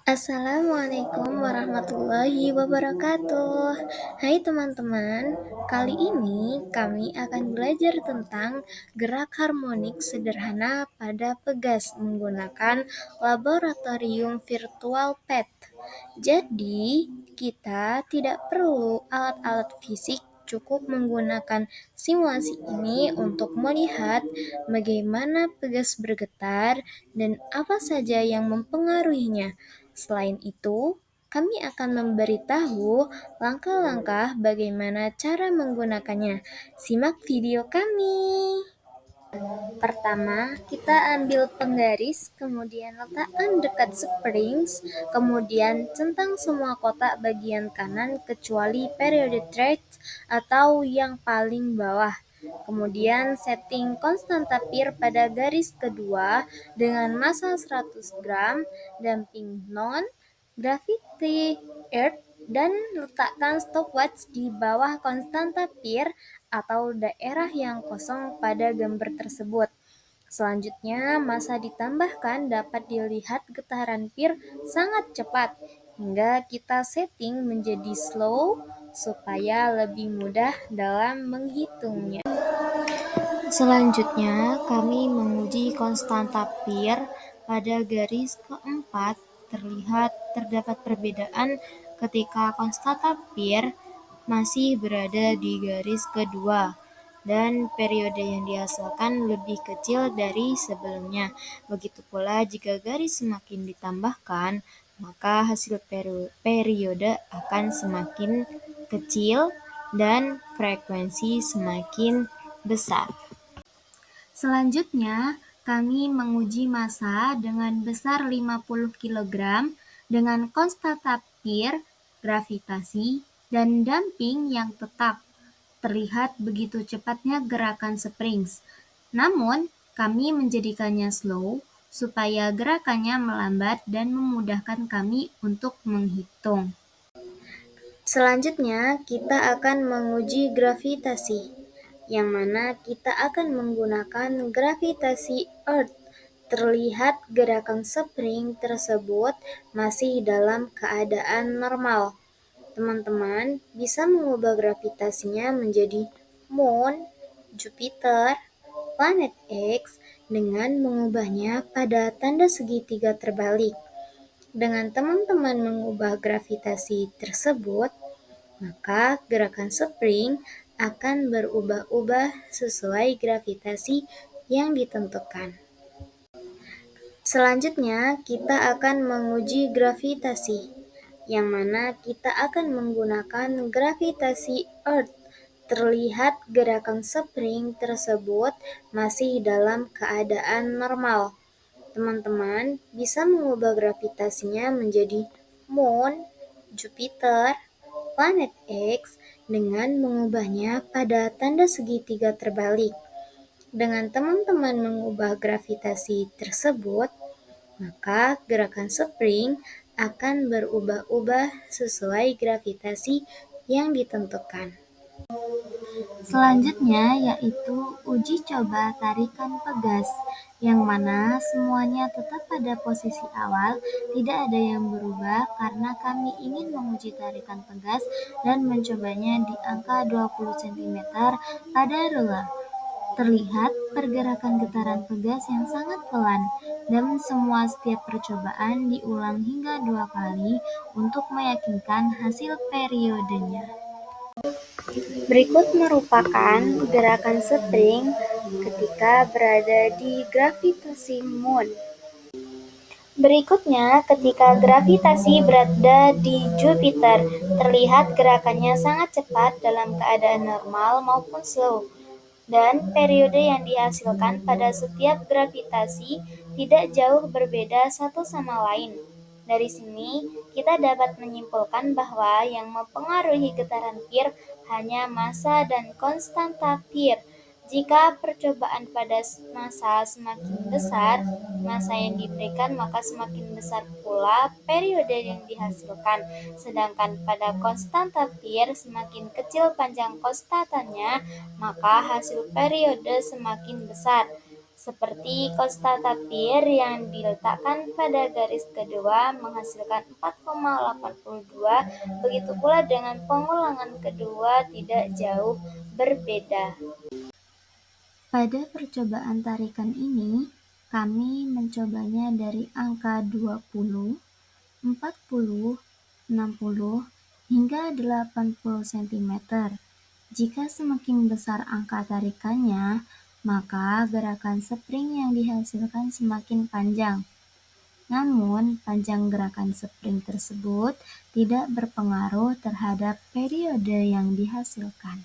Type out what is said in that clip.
Assalamualaikum warahmatullahi wabarakatuh. Hai teman-teman, kali ini kami akan belajar tentang gerak harmonik sederhana pada pegas menggunakan laboratorium virtual PET. Jadi, kita tidak perlu alat-alat fisik, cukup menggunakan simulasi ini untuk melihat bagaimana pegas bergetar dan apa saja yang mempengaruhinya. Selain itu, kami akan memberitahu langkah-langkah bagaimana cara menggunakannya. Simak video kami. Pertama, kita ambil penggaris, kemudian letakkan dekat springs, kemudian centang semua kotak bagian kanan kecuali periode threads atau yang paling bawah. Kemudian setting konstanta pir pada garis kedua dengan massa 100 gram, damping non, gravity earth, dan letakkan stopwatch di bawah konstanta pir atau daerah yang kosong pada gambar tersebut. Selanjutnya, massa ditambahkan dapat dilihat getaran pir sangat cepat hingga kita setting menjadi slow supaya lebih mudah dalam menghitungnya. Selanjutnya, kami menguji konstanta pir pada garis keempat. Terdapat perbedaan ketika konstanta pir masih berada di garis kedua dan periode yang dihasilkan lebih kecil dari sebelumnya. Begitu pula jika garis semakin ditambahkan, maka hasil periode akan semakin kecil dan frekuensi semakin besar. Selanjutnya, kami menguji massa dengan besar 50 kg dengan konstanta pir, gravitasi, dan damping yang tetap. Terlihat begitu cepatnya gerakan springs. Namun, kami menjadikannya slow supaya gerakannya melambat dan memudahkan kami untuk menghitung. Selanjutnya, kita akan menguji gravitasi, yang mana kita akan menggunakan gravitasi Earth. Terlihat gerakan spring tersebut masih dalam keadaan normal. Teman-teman bisa mengubah gravitasinya menjadi Moon, Jupiter, planet X dengan mengubahnya pada tanda segitiga terbalik. Dengan teman-teman mengubah gravitasi tersebut, maka gerakan spring akan berubah-ubah sesuai gravitasi yang ditentukan. Selanjutnya, kita akan menguji gravitasi, yang mana kita akan menggunakan gravitasi Earth. Terlihat gerakan spring tersebut masih dalam keadaan normal. Teman-teman bisa mengubah gravitasinya menjadi Moon, Jupiter, planet X dengan mengubahnya pada tanda segitiga terbalik. Dengan teman-teman mengubah gravitasi tersebut, maka gerakan spring akan berubah-ubah sesuai gravitasi yang ditentukan. Selanjutnya yaitu uji coba tarikan pegas, yang mana semuanya tetap pada posisi awal, tidak ada yang berubah karena kami ingin menguji tarikan pegas dan mencobanya di angka 20 cm pada ruler. Terlihat pergerakan getaran pegas yang sangat pelan, dan setiap percobaan diulang hingga 2 kali untuk meyakinkan hasil periodenya. Berikut merupakan gerakan spring ketika berada di gravitasi Moon. Berikutnya, ketika gravitasi berada di Jupiter, terlihat gerakannya sangat cepat dalam keadaan normal maupun slow, dan periode yang dihasilkan pada setiap gravitasi tidak jauh berbeda satu sama lain. Dari sini, kita dapat menyimpulkan bahwa yang mempengaruhi getaran pir hanya massa dan konstanta pir. Jika percobaan pada massa semakin besar, massa yang diberikan maka semakin besar pula periode yang dihasilkan. Sedangkan pada konstanta pir semakin kecil panjang konstantanya, maka hasil periode semakin besar. Seperti kosta tapir yang diletakkan pada garis kedua menghasilkan 4,82, begitu pula dengan pengulangan kedua tidak jauh berbeda. Pada percobaan tarikan ini, kami mencobanya dari angka 20, 40, 60, hingga 80 cm. Jika semakin besar angka tarikannya, maka gerakan spring yang dihasilkan semakin panjang. Namun, panjang gerakan spring tersebut tidak berpengaruh terhadap periode yang dihasilkan.